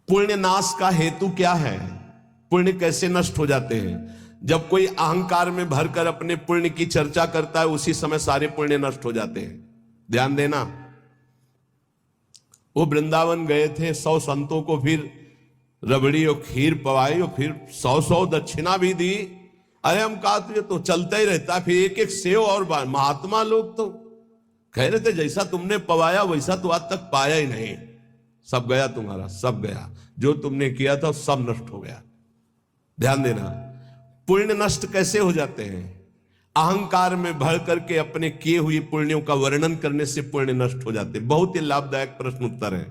पुण्य नाश का हेतु क्या है? पुण्य कैसे नष्ट हो जाते हैं? जब कोई अहंकार में भरकर अपने पुण्य की चर्चा करता है, उसी समय सारे पुण्य नष्ट हो जाते हैं। ध्यान देना। वो वृंदावन गए थे, 100 संतों को फिर रबड़ी और खीर पवाई और फिर 100 दक्षिणा भी दी। अरे हम कहा तुझे तो चलता ही रहता, फिर एक एक सेव और बार। महात्मा लोग तो कह रहे थे जैसा तुमने पवाया वैसा तो आज तक पाया ही नहीं, सब गया तुम्हारा, सब गया, जो तुमने किया था सब नष्ट हो गया। ध्यान देना। पुण्य नष्ट कैसे हो जाते हैं? अहंकार में भर करके अपने किए हुए पुण्यों का वर्णन करने से पुण्य नष्ट हो जाते। बहुत ही लाभदायक प्रश्न उत्तर है।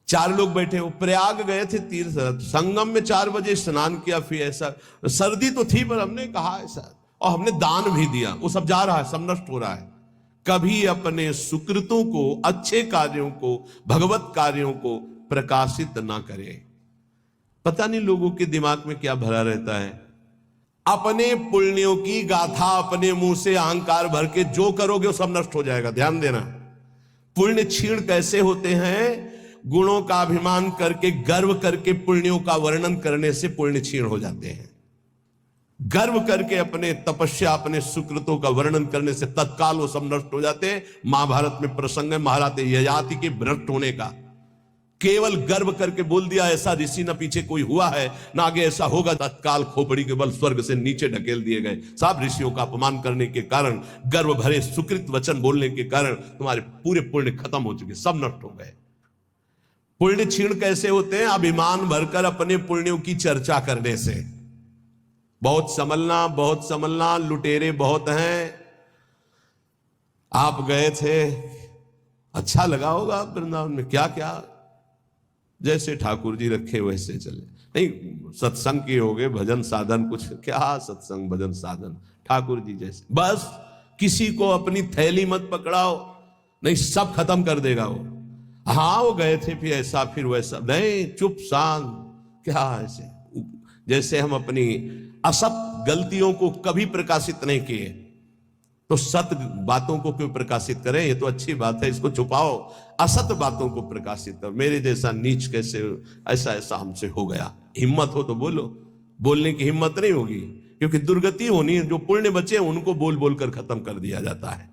4 लोग बैठे, वो प्रयाग गए थे तीर्थ, संगम में 4 बजे स्नान किया, फिर ऐसा सर्दी तो थी पर हमने कहा ऐसा, और हमने दान भी दिया, वो सब जा रहा है, सब नष्ट हो रहा है। कभी अपने सुकृतों को, अच्छे कार्यों को, भगवत कार्यों को प्रकाशित ना करें। पता नहीं लोगों के दिमाग में क्या भरा रहता है। अपने पुण्यों की गाथा अपने मुंह से अहंकार भर के जो करोगे वो सब नष्ट हो जाएगा। ध्यान देना। पुण्य क्षीण कैसे होते हैं? गुणों का अभिमान करके, गर्व करके पुण्यों का वर्णन करने से पुण्य क्षीण हो जाते हैं। गर्व करके अपने तपस्या, अपने सुकृतों का वर्णन करने से तत्काल वो सब नष्ट हो जाते हैं। महाभारत में प्रसंग है महाराज ययाति के भ्रष्ट होने का। केवल गर्व करके बोल दिया ऐसा ऋषि न पीछे कोई हुआ है ना आगे ऐसा होगा, तत्काल खोपड़ी के बल स्वर्ग से नीचे ढकेल दिए गए। सब ऋषियों का अपमान करने के कारण, गर्व भरे सुकृत वचन बोलने के कारण तुम्हारे पूरे पुण्य खत्म हो चुके, सब नष्ट हो गए। पुण्य क्षीण कैसे होते हैं? अभिमान भरकर अपने पुण्यों की चर्चा करने से। बहुत संभलना, बहुत संभलना, लुटेरे बहुत हैं। आप गए थे, अच्छा लगा होगा वृंदावन में, क्या क्या जैसे ठाकुर जी रखे वैसे चले। नहीं, सत्संग किए होगे, भजन साधन कुछ, क्या सत्संग भजन साधन, ठाकुर जी जैसे। बस किसी को अपनी थैली मत पकड़ाओ, नहीं सब खत्म कर देगा वो। हाँ वो गए थे फिर ऐसा फिर वैसा, नहीं चुप शांत, क्या ऐसे जैसे हम अपनी असत गलतियों को कभी प्रकाशित नहीं किए, तो सत बातों को क्यों प्रकाशित करें? ये तो अच्छी बात है, इसको छुपाओ। असत बातों को प्रकाशित करो। मेरे जैसा नीच कैसे, ऐसा ऐसा हमसे हो गया। हिम्मत हो तो बोलो, बोलने की हिम्मत नहीं होगी क्योंकि दुर्गति होनी है। जो पुण्य बचे उनको बोल बोल कर खत्म कर दिया जाता है।